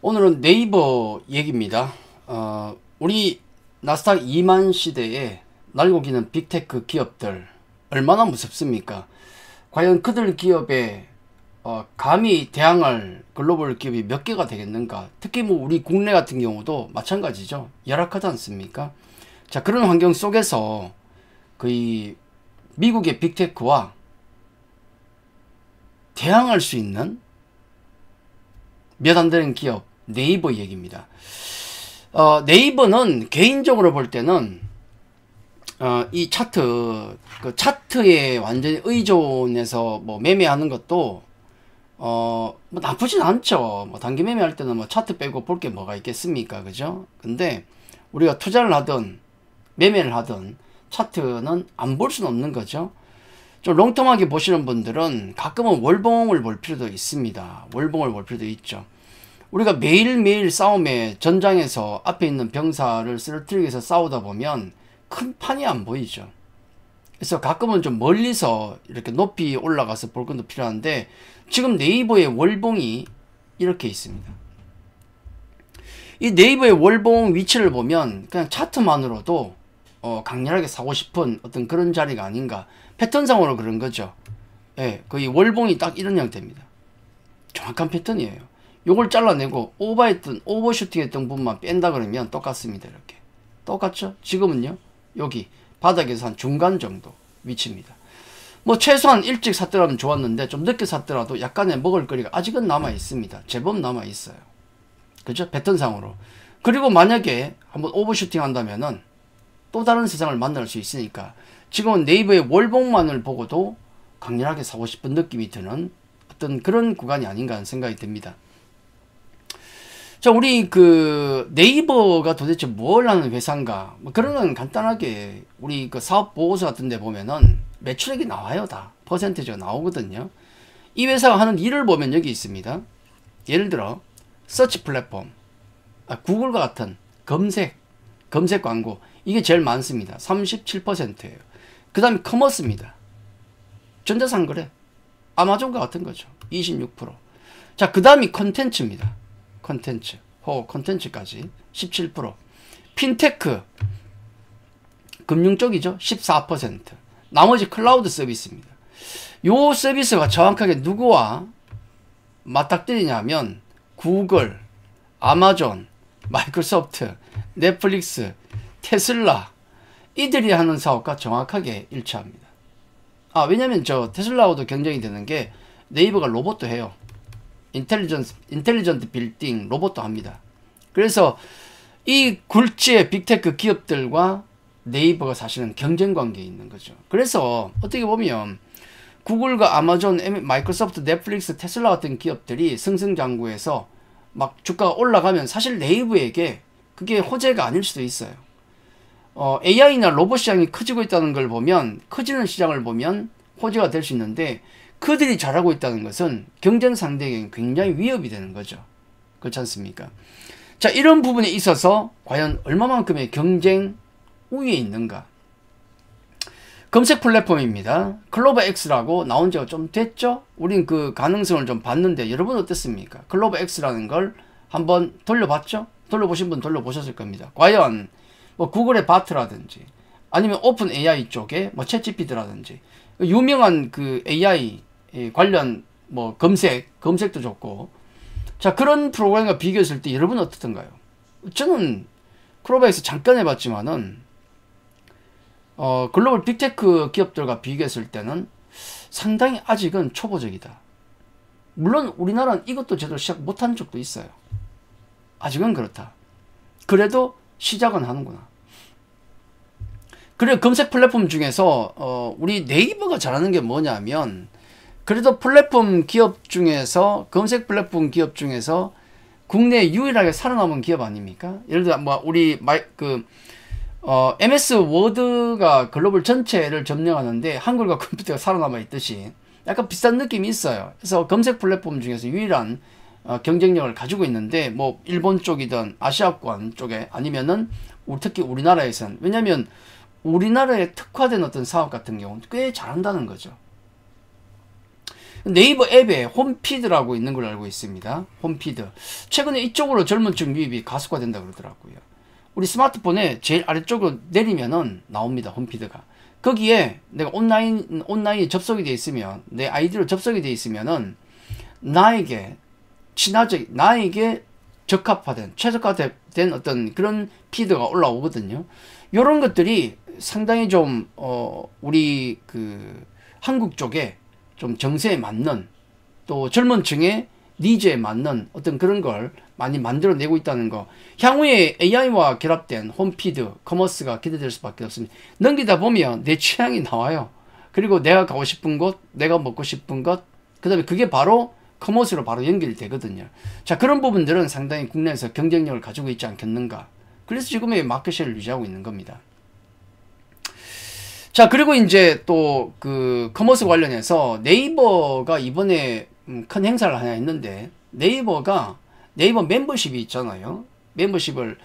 오늘은 네이버 얘기입니다. 우리 나스닥 2만 시대에 날고 기는 빅테크 기업들 얼마나 무섭습니까? 과연 그들 기업에 감히 대항할 글로벌 기업이 몇 개가 되겠는가? 특히 뭐 우리 국내 같은 경우도 마찬가지죠. 열악하지 않습니까? 자, 그런 환경 속에서 거의 미국의 빅테크와 대항할 수 있는 몇 안 되는 기업 네이버 얘기입니다. 네이버는 개인적으로 볼 때는 이 그 차트에 완전히 의존해서 뭐 매매하는 것도 뭐 나쁘진 않죠. 뭐 단기 매매할 때는 뭐 차트 빼고 볼 게 뭐가 있겠습니까, 그죠? 근데 우리가 투자를 하든 매매를 하든 차트는 안 볼 수는 없는 거죠. 좀 롱텀하게 보시는 분들은 가끔은 월봉을 볼 필요도 있습니다. 월봉을 볼 필요도 있죠. 우리가 매일매일 싸움에 전장에서 앞에 있는 병사를 쓰러뜨리기 위해서 싸우다 보면 큰 판이 안 보이죠. 그래서 가끔은 좀 멀리서 이렇게 높이 올라가서 볼 것도 필요한데, 지금 네이버의 월봉이 이렇게 있습니다. 이 네이버의 월봉 위치를 보면 그냥 차트만으로도 강렬하게 사고 싶은 어떤 그런 자리가 아닌가. 패턴상으로 그런 거죠. 예, 거의 월봉이 딱 이런 형태입니다. 정확한 패턴이에요. 요걸 잘라내고 오버슈팅 했던 부분만 뺀다 그러면 똑같습니다. 이렇게 똑같죠? 지금은요, 여기 바닥에서 한 중간 정도 위치입니다. 뭐 최소한 일찍 샀더라면 좋았는데 좀 늦게 샀더라도 약간의 먹을거리가 아직은 남아 있습니다. 제법 남아 있어요. 그죠? 패턴상으로. 그리고 만약에 한번 오버슈팅 한다면은 또 다른 세상을 만날 수 있으니까 지금은 네이버의 월봉만을 보고도 강렬하게 사고 싶은 느낌이 드는 어떤 그런 구간이 아닌가 하는 생각이 듭니다. 자, 우리 그 네이버가 도대체 뭘 하는 회사인가? 뭐 그런 건 간단하게 우리 그 사업 보고서 같은 데 보면은 매출액이 나와요. 다 퍼센티지가 나오거든요. 이 회사가 하는 일을 보면 여기 있습니다. 예를 들어 서치 플랫폼, 구글과 같은 검색 광고, 이게 제일 많습니다. 37%예요. 그 다음에 커머스입니다. 전자상거래, 아마존과 같은 거죠. 26%. 자, 그 다음이 컨텐츠입니다. 컨텐츠까지 17%. 핀테크, 금융 쪽이죠. 14%. 나머지 클라우드 서비스입니다. 요 서비스가 정확하게 누구와 맞닥뜨리냐면 구글, 아마존, 마이크로소프트, 넷플릭스, 테슬라, 이들이 하는 사업과 정확하게 일치합니다. 왜냐면 저 테슬라하고도 경쟁이 되는 게 네이버가 로봇도 해요. 인텔리전트 빌딩 로봇도 합니다. 그래서 이 굴지의 빅테크 기업들과 네이버가 사실은 경쟁 관계에 있는 거죠. 그래서 어떻게 보면 구글과 아마존, 마이크로소프트, 넷플릭스, 테슬라 같은 기업들이 승승장구해서 막 주가가 올라가면 사실 네이버에게 그게 호재가 아닐 수도 있어요. AI나 로봇 시장이 커지고 있다는 걸 보면, 커지는 시장을 보면 호재가 될 수 있는데, 그들이 잘하고 있다는 것은 경쟁 상대에게 굉장히 위협이 되는 거죠. 그렇지 않습니까? 자, 이런 부분에 있어서 과연 얼마만큼의 경쟁 우위에 있는가? 검색 플랫폼입니다. 클로버 X라고 나온 지가 좀 됐죠? 우린 그 가능성을 좀 봤는데 여러분 어땠습니까? 클로버 X라는 걸 한번 돌려봤죠? 돌려보신 분 돌려보셨을 겁니다. 과연 뭐 구글의 바트라든지 아니면 오픈 AI 쪽에 뭐 챗GPT라든지 유명한 그 AI 관련 뭐 검색도 좋고, 자, 그런 프로그램과 비교했을 때 여러분은 어떻던가요? 저는 클로버엑스 잠깐 해봤지만은 글로벌 빅테크 기업들과 비교했을 때는 상당히 아직은 초보적이다. 물론 우리나라는 이것도 제대로 시작 못한 적도 있어요. 아직은 그렇다. 그래도 시작은 하는구나. 그리고 검색 플랫폼 중에서 우리 네이버가 잘하는 게 뭐냐면, 그래도 플랫폼 기업 중에서, 검색 플랫폼 기업 중에서 국내에 유일하게 살아남은 기업 아닙니까? 예를 들어 뭐 우리 MS 워드가 글로벌 전체를 점령하는데 한글과 컴퓨터가 살아남아 있듯이 약간 비슷한 느낌이 있어요. 그래서 검색 플랫폼 중에서 유일한 경쟁력을 가지고 있는데, 뭐 일본 쪽이든 아시아권 쪽에 아니면은 특히 우리나라에선, 왜냐면 우리나라에 특화된 어떤 사업 같은 경우는 꽤 잘한다는 거죠. 네이버 앱에 홈피드라고 있는 걸 알고 있습니다. 홈피드. 최근에 이쪽으로 젊은 층 유입이 가속화된다 그러더라고요. 우리 스마트폰에 제일 아래쪽으로 내리면은 나옵니다. 홈피드가. 거기에 내가 온라인 접속이 되어 있으면, 내 아이디로 접속이 되어 있으면은 나에게 나에게 적합화된, 최적화된 어떤 그런 피드가 올라오거든요. 요런 것들이 상당히 좀, 우리 한국 쪽에 좀 정세에 맞는, 또 젊은 층의 니즈에 맞는 어떤 그런 걸 많이 만들어내고 있다는 거. 향후에 AI와 결합된 홈피드, 커머스가 기대될 수밖에 없습니다. 넘기다 보면 내 취향이 나와요. 그리고 내가 가고 싶은 곳, 내가 먹고 싶은 것, 그 다음에 그게 바로 커머스로 바로 연결이 되거든요. 자, 그런 부분들은 상당히 국내에서 경쟁력을 가지고 있지 않겠는가. 그래서 지금의 마켓쉐어를 유지하고 있는 겁니다. 자, 그리고 이제 또 커머스 관련해서 네이버가 이번에 큰 행사를 하나 했는데, 네이버 멤버십이 있잖아요. 멤버십을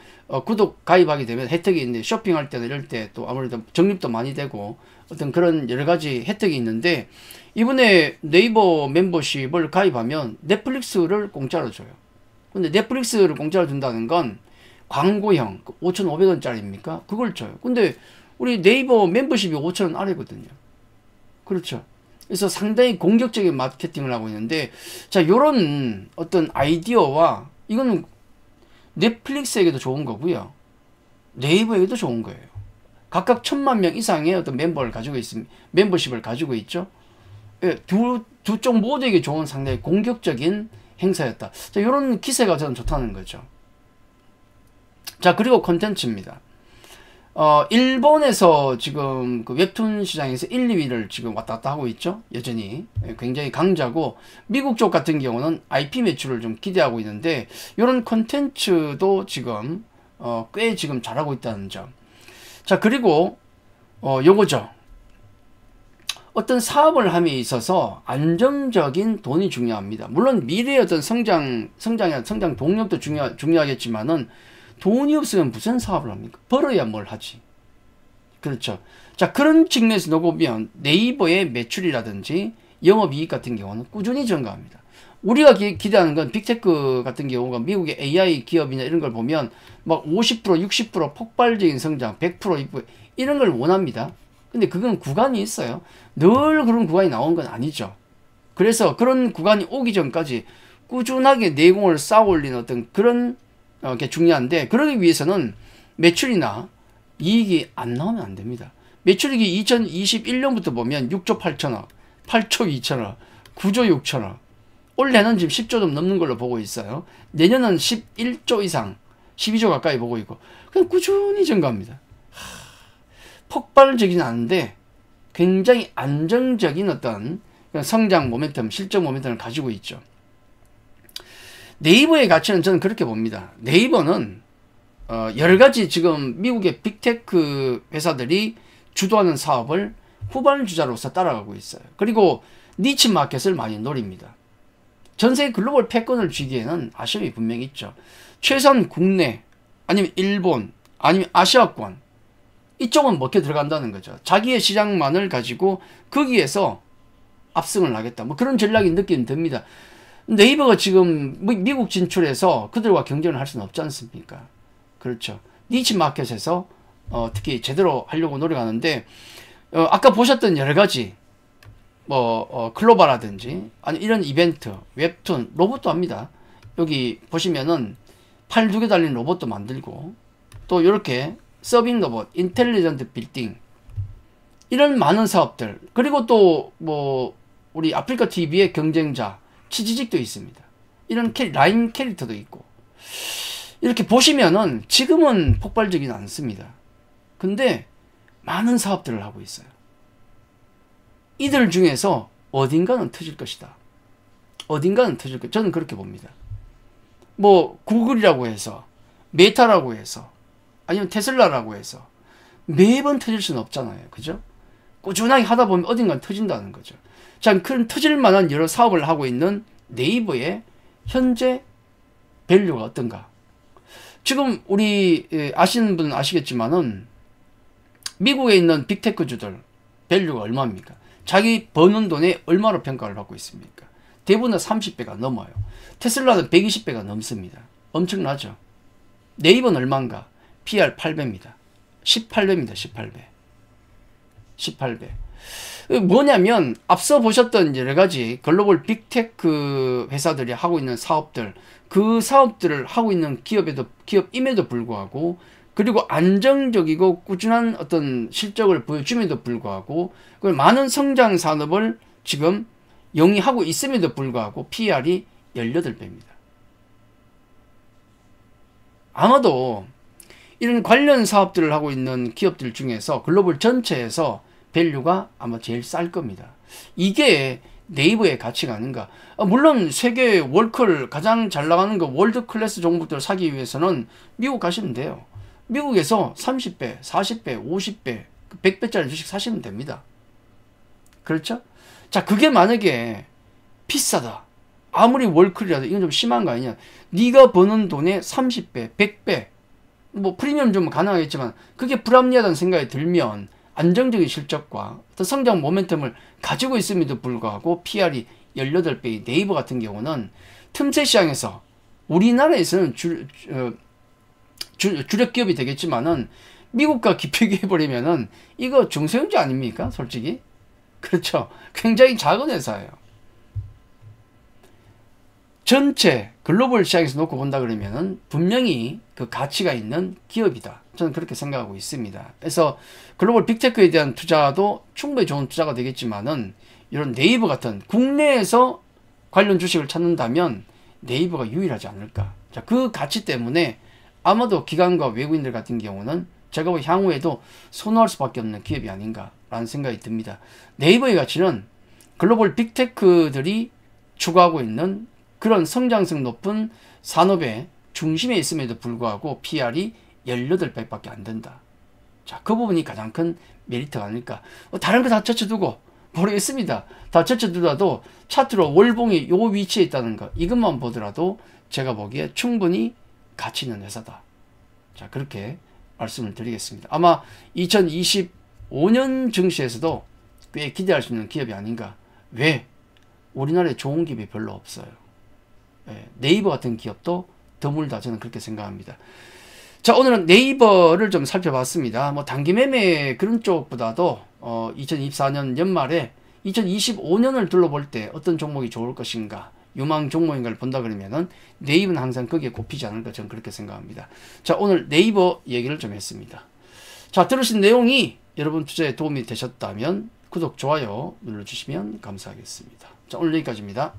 구독 가입하게 되면 혜택이 있는데, 쇼핑할 때나 이럴 때 또 아무래도 적립도 많이 되고 어떤 그런 여러 가지 혜택이 있는데, 이번에 네이버 멤버십을 가입하면 넷플릭스를 공짜로 줘요. 근데 넷플릭스를 공짜로 준다는 건 광고형 5,500원짜리입니까? 그걸 줘요. 근데 우리 네이버 멤버십이 5,000원 아래거든요. 그렇죠. 그래서 상당히 공격적인 마케팅을 하고 있는데, 자, 요런 어떤 아이디어와, 이거는 넷플릭스에게도 좋은 거고요. 네이버에게도 좋은 거예요. 각각 1,000만 명 이상의 어떤 멤버십을 가지고 있죠. 예, 두 쪽 모두에게 좋은 상당히 공격적인 행사였다. 자, 요런 기세가 저는 좋다는 거죠. 자, 그리고 콘텐츠입니다. 일본에서 지금 웹툰 시장에서 1, 2위를 지금 왔다 갔다 하고 있죠. 여전히 굉장히 강자고, 미국 쪽 같은 경우는 IP 매출을 좀 기대하고 있는데, 이런 콘텐츠도 지금 꽤 지금 잘하고 있다는 점. 자, 그리고 요거죠. 어떤 사업을 함에 있어서 안정적인 돈이 중요합니다. 물론 미래의 어떤 성장 동력도 중요하겠지만은, 돈이 없으면 무슨 사업을 합니까? 벌어야 뭘 하지. 그렇죠. 자, 그런 측면에서 놓고보면 네이버의 매출이라든지 영업이익 같은 경우는 꾸준히 증가합니다. 우리가 기대하는 건 빅테크 같은 경우가 미국의 AI 기업이나 이런 걸 보면 막 50%, 60% 폭발적인 성장, 100% 이런 걸 원합니다. 근데 그건 구간이 있어요. 늘 그런 구간이 나온 건 아니죠. 그래서 그런 구간이 오기 전까지 꾸준하게 내공을 쌓아 올리는 어떤 그런 게 중요한데, 그러기 위해서는 매출이나 이익이 안 나오면 안 됩니다. 매출이익이 2021년부터 보면 6조 8천억, 8조 2천억, 9조 6천억, 올해는 지금 10조 좀 넘는 걸로 보고 있어요. 내년은 11조 이상, 12조 가까이 보고 있고, 그냥 꾸준히 증가합니다. 폭발적이진 않은데 굉장히 안정적인 어떤 성장 모멘텀, 실적 모멘텀을 가지고 있죠. 네이버의 가치는 저는 그렇게 봅니다. 네이버는 여러 가지 지금 미국의 빅테크 회사들이 주도하는 사업을 후반 주자로서 따라가고 있어요. 그리고 니치 마켓을 많이 노립니다. 전세계 글로벌 패권을 쥐기에는 아쉬움이 분명히 있죠. 최소한 국내, 아니면 일본, 아니면 아시아권, 이쪽은 먹혀 들어간다는 거죠. 자기의 시장만을 가지고 거기에서 압승을 하겠다. 뭐 그런 전략이 느끼는 듭니다. 네이버가 지금 미국 진출해서 그들과 경쟁을 할 수는 없지 않습니까? 그렇죠. 니치 마켓에서 특히 제대로 하려고 노력하는데, 아까 보셨던 여러 가지 클로바라든지 아니 이런 이벤트, 웹툰, 로봇도 합니다. 여기 보시면은 팔 2개 달린 로봇도 만들고, 또 이렇게 서빙 로봇, 인텔리전트 빌딩, 이런 많은 사업들, 그리고 또 우리 아프리카 TV의 경쟁자 치지직도 있습니다. 이런 라인 캐릭터도 있고, 이렇게 보시면은 지금은 폭발적이지 않습니다. 근데 많은 사업들을 하고 있어요. 이들 중에서 어딘가는 터질 것이다. 어딘가는 터질 것, 저는 그렇게 봅니다. 구글이라고 해서, 메타라고 해서, 아니면 테슬라라고 해서 매번 터질 수는 없잖아요. 그죠? 꾸준하게 하다 보면 어딘가 터진다는 거죠. 자, 그런 터질 만한 여러 사업을 하고 있는 네이버의 현재 밸류가 어떤가? 지금 우리 아시는 분은 아시겠지만은 미국에 있는 빅테크주들 밸류가 얼마입니까? 자기 버는 돈에 얼마로 평가를 받고 있습니까? 대부분 30배가 넘어요. 테슬라는 120배가 넘습니다. 엄청나죠? 네이버는 얼마인가? PR 8배입니다. 18배입니다. 18배. 18배. 뭐냐면 앞서 보셨던 여러 가지 글로벌 빅테크 회사들이 하고 있는 사업들, 그 사업들을 하고 있는 기업임에도 불구하고, 그리고 안정적이고 꾸준한 어떤 실적을 보여줌에도 불구하고, 그 많은 성장 산업을 지금 영위하고 있음에도 불구하고 PR이 18배입니다. 아마도 이런 관련 사업들을 하고 있는 기업들 중에서 글로벌 전체에서 밸류가 아마 제일 쌀 겁니다. 이게 네이버의 가치가 아닌가. 물론 세계 월클 가장 잘 나가는 그 월드 클래스 종목들을 사기 위해서는 미국 가시면 돼요. 미국에서 30배, 40배, 50배, 100배짜리 주식 사시면 됩니다. 그렇죠? 자, 그게 만약에 비싸다. 아무리 월클이라도 이건 좀 심한 거 아니냐. 네가 버는 돈의 30배, 100배, 뭐 프리미엄 좀 가능하겠지만 그게 불합리하다는 생각이 들면 안정적인 실적과 어떤 성장 모멘텀을 가지고 있음에도 불구하고 PR이 18배의 네이버 같은 경우는 틈새 시장에서 우리나라에서는 주력 기업이 되겠지만은 미국과 비교해버리면은 이거 중소형주 아닙니까? 솔직히. 그렇죠. 굉장히 작은 회사예요. 전체 글로벌 시장에서 놓고 본다 그러면은 분명히 그 가치가 있는 기업이다. 저는 그렇게 생각하고 있습니다. 그래서 글로벌 빅테크에 대한 투자도 충분히 좋은 투자가 되겠지만은 이런 네이버 같은 국내에서 관련 주식을 찾는다면 네이버가 유일하지 않을까. 자, 그 가치 때문에 아마도 기관과 외국인들 같은 경우는 제가 뭐 향후에도 선호할 수밖에 없는 기업이 아닌가라는 생각이 듭니다. 네이버의 가치는 글로벌 빅테크들이 추구하고 있는 그런 성장성 높은 산업의 중심에 있음에도 불구하고 PR이 18배밖에 안 된다. 자, 그 부분이 가장 큰 메리트가 아닐까. 다른 거 다 제쳐두고 모르겠습니다. 다 제쳐두더라도 차트로 월봉이 요 위치에 있다는 거, 이것만 보더라도 제가 보기에 충분히 가치 있는 회사다. 자, 그렇게 말씀을 드리겠습니다. 아마 2025년 증시에서도 꽤 기대할 수 있는 기업이 아닌가. 왜? 우리나라에 좋은 기업이 별로 없어요. 네이버 같은 기업도 드물다. 저는 그렇게 생각합니다. 자, 오늘은 네이버를 좀 살펴봤습니다. 뭐 단기 매매 그런 쪽보다도 2024년 연말에 2025년을 둘러볼 때 어떤 종목이 좋을 것인가, 유망 종목인가를 본다 그러면은 네이버는 항상 거기에 꼽히지 않을까, 저는 그렇게 생각합니다. 자, 오늘 네이버 얘기를 좀 했습니다. 자, 들으신 내용이 여러분 투자에 도움이 되셨다면 구독, 좋아요 눌러주시면 감사하겠습니다. 자, 오늘 여기까지입니다.